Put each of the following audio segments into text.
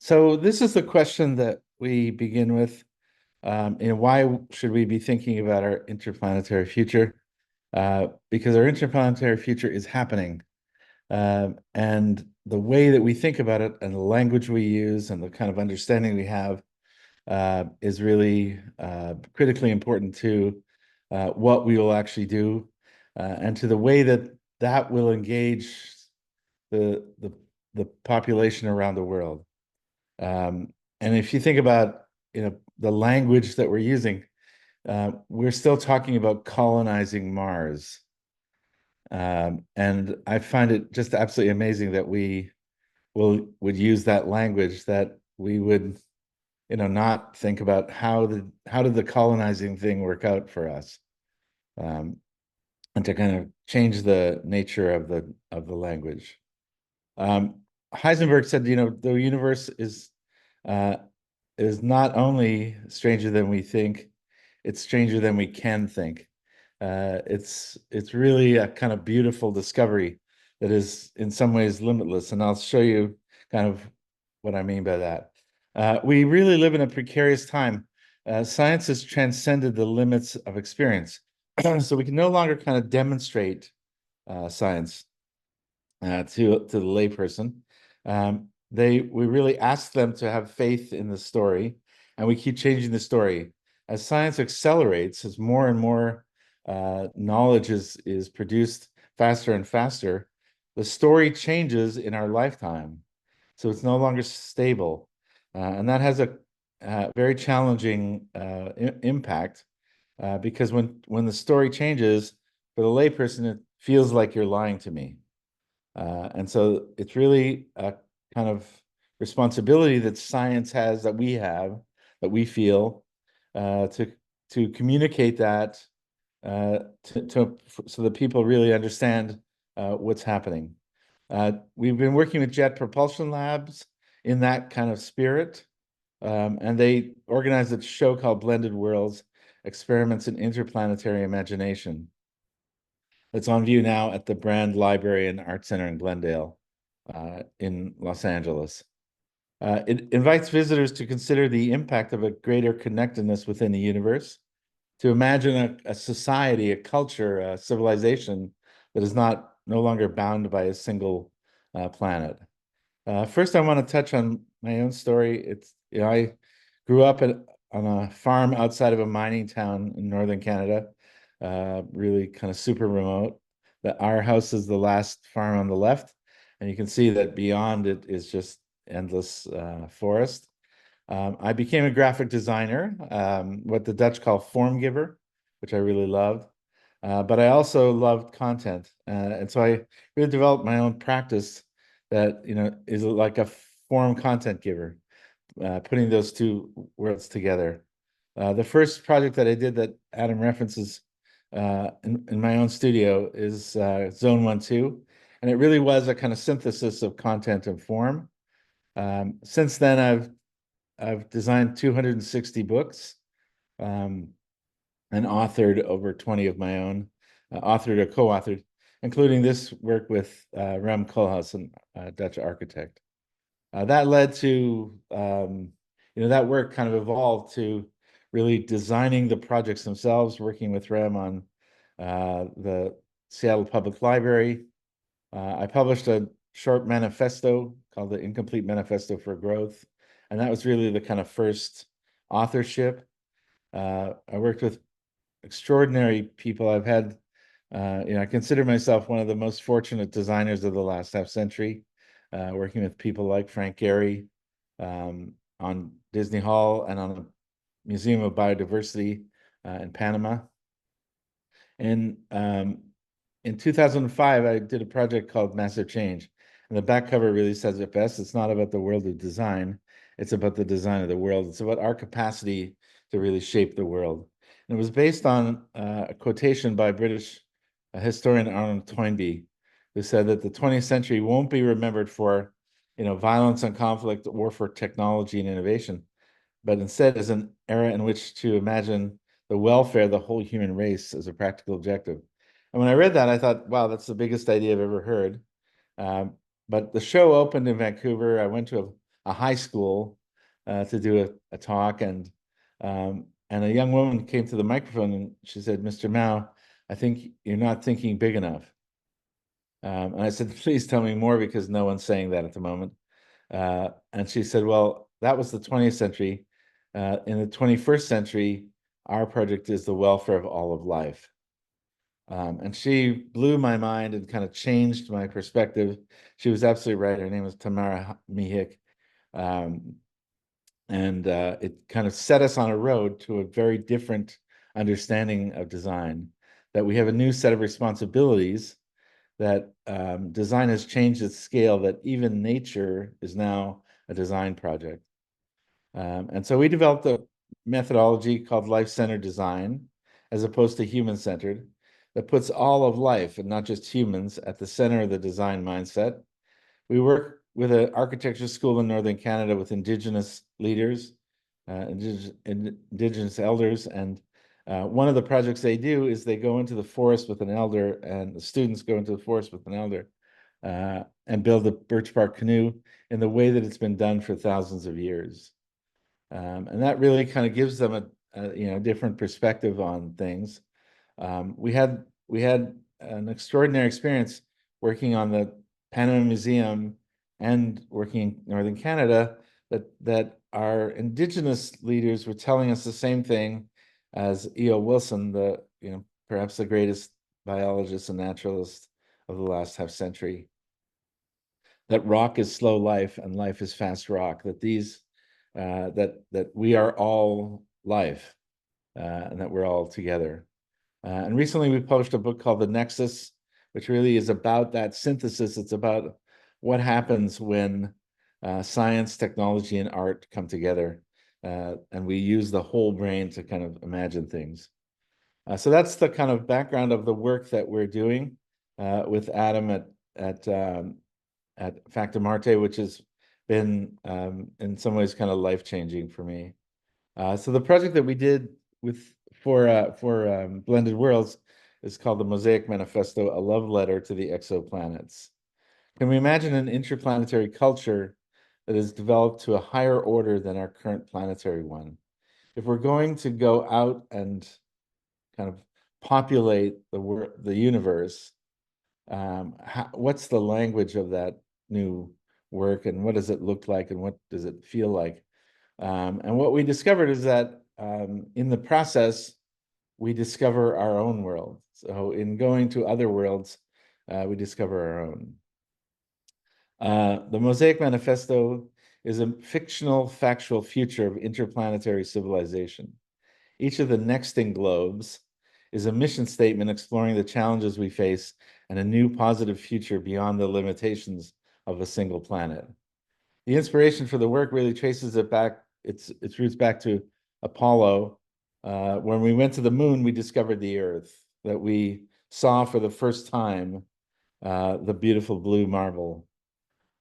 So this is the question that we begin with. Why should we be thinking about our interplanetary future? Because our interplanetary future is happening. And the way that we think about it and the language we use and the kind of understanding we have is really critically important to what we will actually do and to the way that that will engage the, the, the population around the world. And if you think about, the language that we're using, we're still talking about colonizing Mars. And I find it just absolutely amazing that we would use that language, that we would, not think about how did the colonizing thing work out for us, um, and to kind of change the nature of the language. Um, Heisenberg said, the universe uh, is not only stranger than we think, it's stranger than we can think. It's really a kind of beautiful discovery that is in some ways limitless, and I'll show you kind of what I mean by that. We really live in a precarious time. Science has transcended the limits of experience, so we can no longer kind of demonstrate science to the layperson. We really ask them to have faith in the story, and we keep changing the story. As science accelerates, as more and more knowledge is produced faster and faster, the story changes in our lifetime. So it's no longer stable. And that has a very challenging impact because when the story changes, for the layperson, it feels like you're lying to me. And so it's really a kind of responsibility that science has, that we have, that we feel, to communicate that so that people really understand what's happening. We've been working with Jet Propulsion Labs in that kind of spirit, and they organized a show called Blended Worlds: Experiments in Interplanetary Imagination. It's on view now at the Brand Library and Art Center in Glendale, in Los Angeles. It invites visitors to consider the impact of a greater connectedness within the universe, to imagine a society, a culture, a civilization that is no longer bound by a single planet. First, I want to touch on my own story. I grew up on a farm outside of a mining town in northern Canada, really kind of super remote. Our house is the last farm on the left, and you can see that beyond it is just endless forest. I became a graphic designer, what the Dutch call form giver, which I really loved. But I also loved content. And so I really developed my own practice that, is like a form content giver, putting those two worlds together. The first project that I did that Adam references in my own studio is Zone 1-2. And it really was a kind of synthesis of content and form. Since then, I've designed 260 books, um, and authored over 20 of my own, authored or co-authored, including this work with Rem Koolhaas, a Dutch architect. That led to, that work kind of evolved to really designing the projects themselves, working with Rem on the Seattle Public Library. I published a short manifesto called the Incomplete Manifesto for Growth, and that was really the kind of first authorship. I worked with extraordinary people. I've had, I consider myself one of the most fortunate designers of the last half century, working with people like Frank Gehry, on Disney Hall and on the Museum of Biodiversity in Panama. And in 2005, I did a project called Massive Change. And the back cover really says it best. It's not about the world of design. It's about the design of the world. It's about our capacity to really shape the world. And it was based on a quotation by British historian Arnold Toynbee, who said that the 20th century won't be remembered for, violence and conflict or for technology and innovation, but instead as an era in which to imagine the welfare of the whole human race as a practical objective. And when I read that, I thought, wow, that's the biggest idea I've ever heard. But the show opened in Vancouver. I went to a high school to do a talk, and a young woman came to the microphone and she said, "Mr. Mao, I think you're not thinking big enough." And I said, "Please tell me more, because no one's saying that at the moment." And she said, "Well, that was the 20th century. In the 21st century, our project is the welfare of all of life." And she blew my mind and kind of changed my perspective. She was absolutely right. Her name was Tamara Mihik. Um, and it kind of set us on a road to a very different understanding of design, that we have a new set of responsibilities, that design has changed its scale, that even nature is now a design project. And so we developed a methodology called life-centered design, as opposed to human-centered, that puts all of life, and not just humans, at the center of the design mindset. We work with an architecture school in Northern Canada with Indigenous leaders, Indigenous elders, and one of the projects they do is they go into the forest with an elder, and the students go into the forest with an elder and build a birch bark canoe in the way that it's been done for thousands of years. And that really kind of gives them a different perspective on things. We had an extraordinary experience working on the Panama Museum and working in Northern Canada, that our Indigenous leaders were telling us the same thing as E.O. Wilson, perhaps the greatest biologist and naturalist of the last half century, that rock is slow life and life is fast rock, that that we are all life, and that we're all together. And recently we published a book called The Nexus, which really is about that synthesis. It's about what happens when science, technology, and art come together, and we use the whole brain to kind of imagine things. So that's the kind of background of the work that we're doing with Adam at Facta Marte, which has been in some ways kind of life-changing for me. So the project that we did for Blended Worlds is called the Mosaic Manifesto, a love letter to the exoplanets. Can we imagine an interplanetary culture that is developed to a higher order than our current planetary one? If we're going to go out and kind of populate the universe, what's the language of that new work, and what does it look like, and what does it feel like? And what we discovered is that in the process, we discover our own world. So in going to other worlds, we discover our own. The Mosaic Manifesto is a fictional, factual future of interplanetary civilization. Each of the nexting globes is a mission statement exploring the challenges we face and a new positive future beyond the limitations of a single planet. The inspiration for the work really traces its roots back to Apollo. When we went to the moon, we discovered the Earth, that we saw for the first time the beautiful blue marble.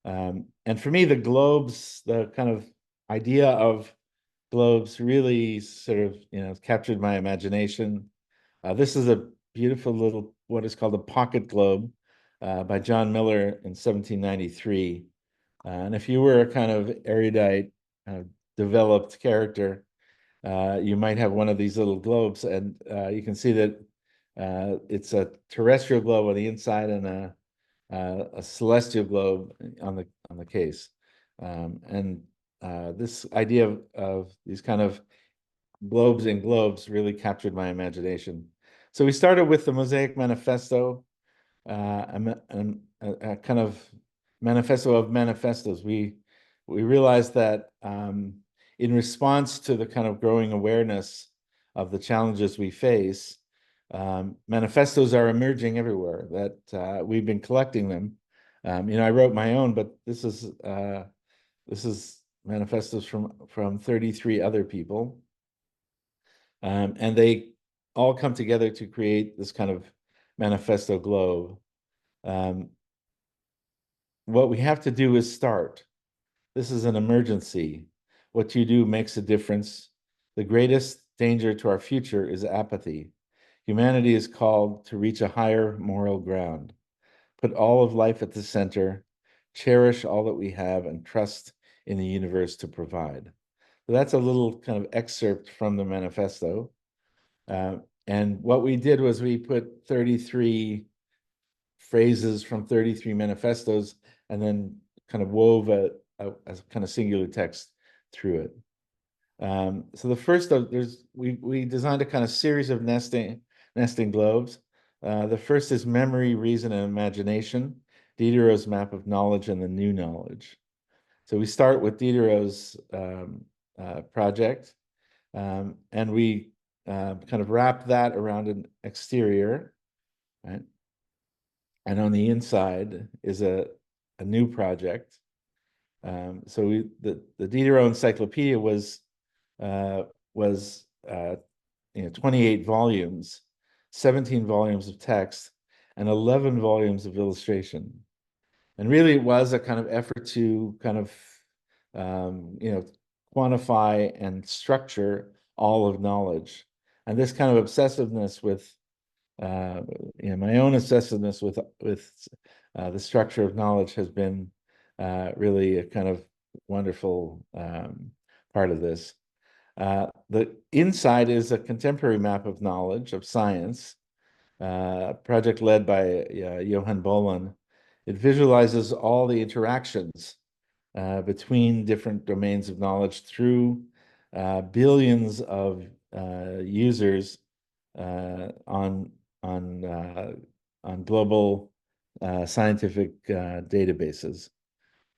And for me, the kind of idea of globes really sort of, captured my imagination. This is a beautiful little, what is called a pocket globe by John Miller in 1793. And if you were a kind of erudite, developed character, you might have one of these little globes, and you can see that it's a terrestrial globe on the inside and a celestial globe on the case. And this idea of these kind of globes in globes really captured my imagination. So we started with the Mosaic Manifesto, a kind of manifesto of manifestos. We realized that in response to the kind of growing awareness of the challenges we face, manifestos are emerging everywhere, that we've been collecting them. I wrote my own, but this is manifestos from 33 other people. And they all come together to create this kind of manifesto globe. What we have to do is start. This is an emergency. What you do makes a difference. The greatest danger to our future is apathy. Humanity is called to reach a higher moral ground. Put all of life at the center, cherish all that we have, and trust in the universe to provide. So that's a little kind of excerpt from the manifesto. And what we did was we put 33 phrases from 33 manifestos and then kind of wove a kind of singular text through it. So the first of we designed a kind of series of nesting globes. The first is memory, reason, and imagination, Diderot's map of knowledge and the new knowledge. So we start with Diderot's project, and we kind of wrap that around an exterior, right? And on the inside is a new project. So the Diderot Encyclopedia was 28 volumes, 17 volumes of text, and 11 volumes of illustration. And really it was a kind of effort to kind of quantify and structure all of knowledge. And this kind of obsessiveness with my own obsessiveness with the structure of knowledge has been really a kind of wonderful part of this. The inside is a contemporary map of knowledge, of science, project led by Johan Bolen. It visualizes all the interactions between different domains of knowledge through billions of users on global scientific databases.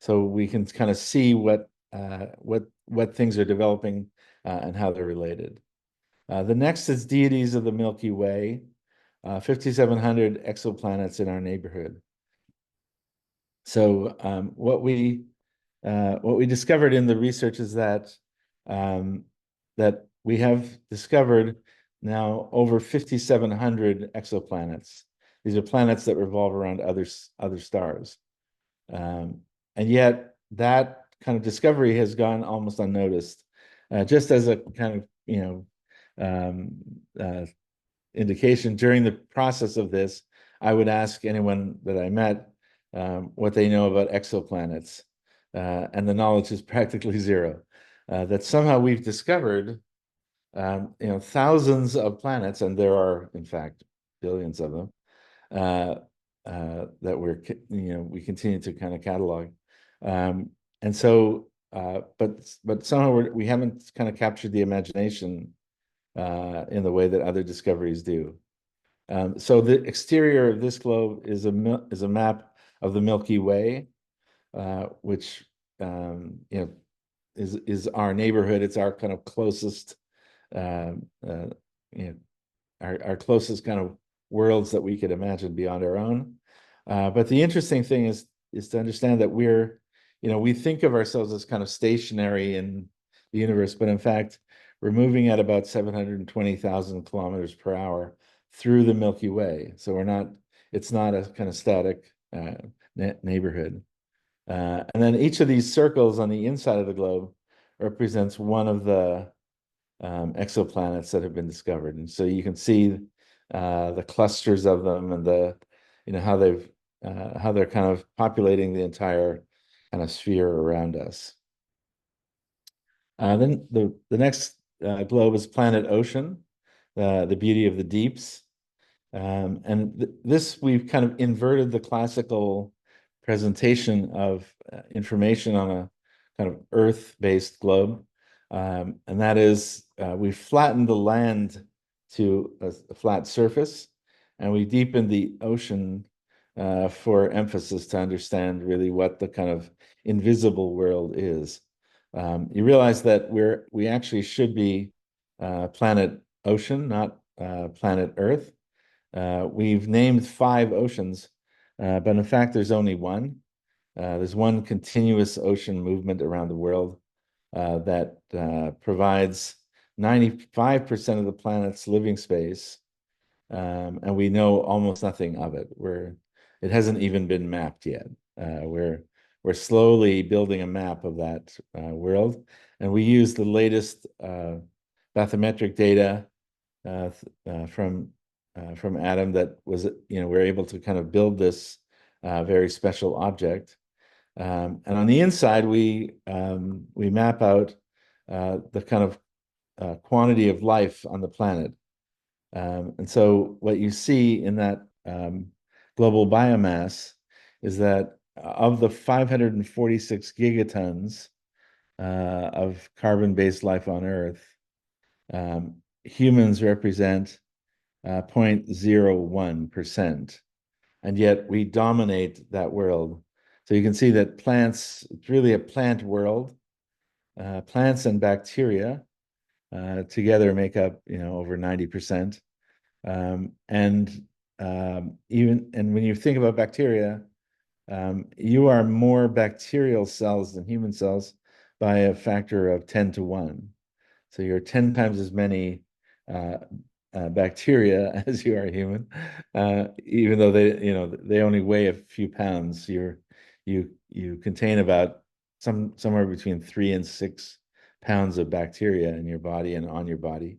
So we can kind of see what things are developing and how they're related. The next is deities of the Milky Way, 5,700 exoplanets in our neighborhood. So what we discovered in the research is that that we have discovered now over 5,700 exoplanets. These are planets that revolve around other stars. And yet that kind of discovery has gone almost unnoticed. Just as a kind of, indication during the process of this, I would ask anyone that I met what they know about exoplanets. And the knowledge is practically zero. That somehow we've discovered thousands of planets, and there are, in fact, billions of them, that we continue to kind of catalog. And so, but somehow we haven't kind of captured the imagination in the way that other discoveries do. So the exterior of this globe is a map of the Milky Way, which is our neighborhood. It's our kind of closest, our closest kind of worlds that we could imagine beyond our own. But the interesting thing is to understand that we think of ourselves as kind of stationary in the universe, but in fact, we're moving at about 720,000 kilometers per hour through the Milky Way. So it's not a kind of static neighborhood. And then each of these circles on the inside of the globe represents one of the exoplanets that have been discovered. And so you can see the clusters of them and how they're kind of populating the entire kind of sphere around us. Then the next globe is planet Ocean, the beauty of the deeps. And this, we've kind of inverted the classical presentation of information on a kind of Earth-based globe. And that is, we flattened the land to a flat surface, and we deepened the ocean for emphasis to understand really what the kind of invisible world is. You realize that we actually should be planet Ocean, not planet Earth. We've named 5 oceans, but in fact, there's only one. There's one continuous ocean movement around the world that provides 95% of the planet's living space, and we know almost nothing of it. It hasn't even been mapped yet. We're slowly building a map of that world, and we use the latest bathymetric data from Adam that was, we're able to kind of build this very special object. And on the inside, we map out the kind of quantity of life on the planet. And so what you see in that global biomass is that of the 546 gigatons of carbon-based life on Earth, humans represent 0.01%, and yet we dominate that world. So you can see that plants, it's really a plant world. Plants and bacteria together make up, over 90%. And when you think about bacteria, you are more bacterial cells than human cells by a factor of 10 to 1. So you're 10 times as many bacteria as you are human, even though they only weigh a few pounds. You contain about somewhere between 3 and 6 pounds of bacteria in your body and on your body.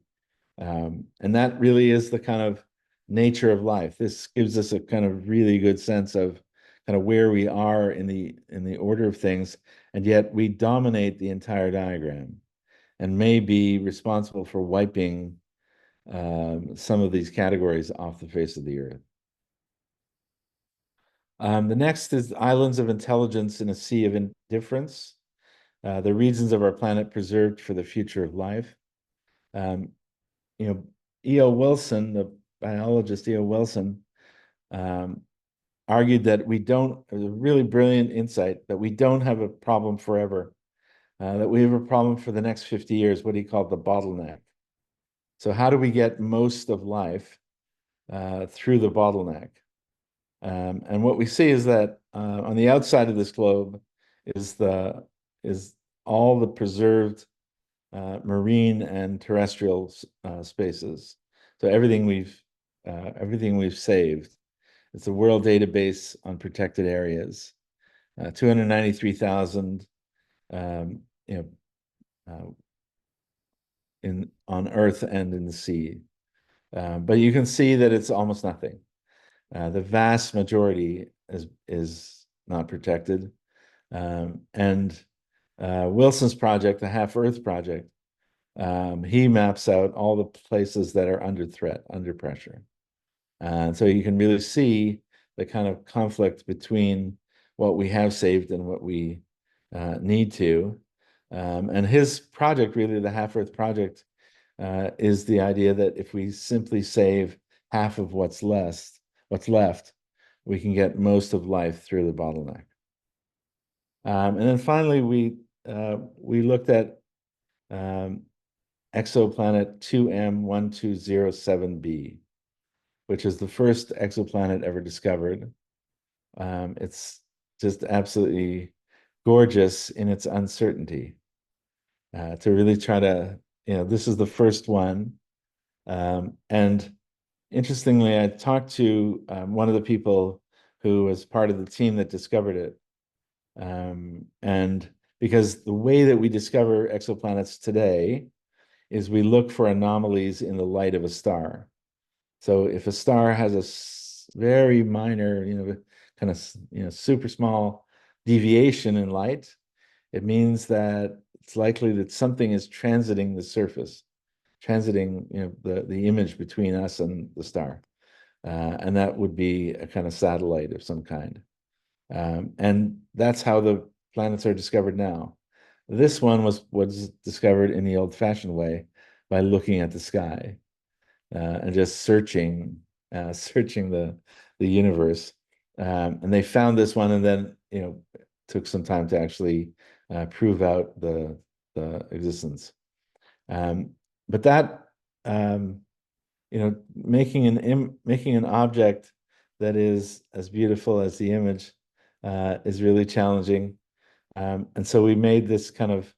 And that really is the kind of nature of life. This gives us a kind of really good sense of kind of where we are in the order of things, and yet we dominate the entire diagram and may be responsible for wiping some of these categories off the face of the earth. The next is islands of intelligence in a sea of indifference. The regions of our planet preserved for the future of life. Um, E.O. Wilson, the biologist E.O. Wilson, argued that it was a really brilliant insight, that we don't have a problem forever, that we have a problem for the next 50 years, what he called the bottleneck. So how do we get most of life through the bottleneck? And what we see is that on the outside of this globe is all the preserved marine and terrestrial spaces. So everything we've saved. It's a world database on protected areas. 293,000 on Earth and in the sea. But you can see that it's almost nothing. The vast majority is not protected. And Wilson's project, the Half Earth Project, he maps out all the places that are under threat, under pressure. And so you can really see the kind of conflict between what we have saved and what we need to. And his project, really, the Half Earth Project, is the idea that if we simply save half of what's left, we can get most of life through the bottleneck. And then finally, we looked at exoplanet 2M1207b, which is the first exoplanet ever discovered. It's just absolutely gorgeous in its uncertainty. To really try to, this is the first one. And interestingly, I talked to one of the people who was part of the team that discovered it. And because the way that we discover exoplanets today is we look for anomalies in the light of a star. So if a star has a very minor, kind of, super small deviation in light, it means that it's likely that something is transiting the surface, transiting, the image between us and the star. And that would be a kind of satellite of some kind. And that's how the planets are discovered now. This one was discovered in the old-fashioned way by looking at the sky and just searching the universe. And they found this one, and then took some time to actually prove out the existence. But that making an object that is as beautiful as the image is really challenging. And so we made this kind of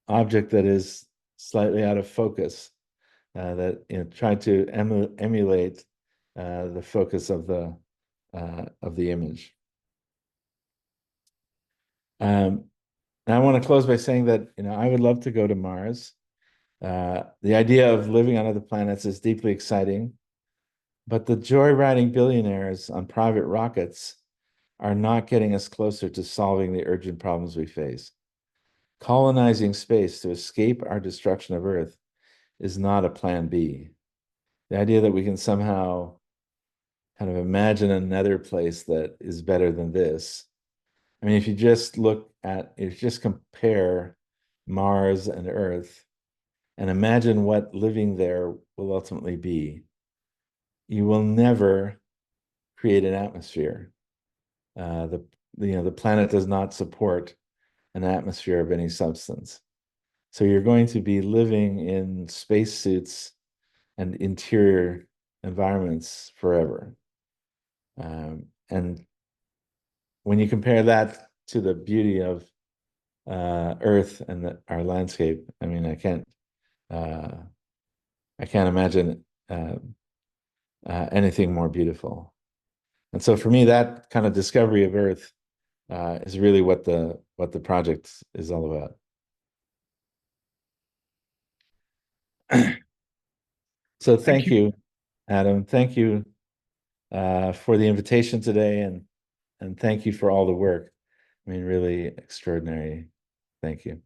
object that is slightly out of focus, that tried to emulate the focus of the image. And I want to close by saying that I would love to go to Mars. The idea of living on other planets is deeply exciting, but the joyriding billionaires on private rockets are not getting us closer to solving the urgent problems we face. Colonizing space to escape our destruction of Earth is not a plan B. The idea that we can somehow kind of imagine another place that is better than this. I mean, if you just if you just compare Mars and Earth and imagine what living there will ultimately be, you will never create an atmosphere. The the planet does not support an atmosphere of any substance. So you're going to be living in spacesuits and interior environments forever. And when you compare that to the beauty of Earth and our landscape, I mean, uh, I can't imagine anything more beautiful. And so for me, that kind of discovery of Earth is really what the project is all about. So Thank thank you. you, Adam. Thank you for the invitation today, and thank you for all the work. I mean, really extraordinary. Thank you.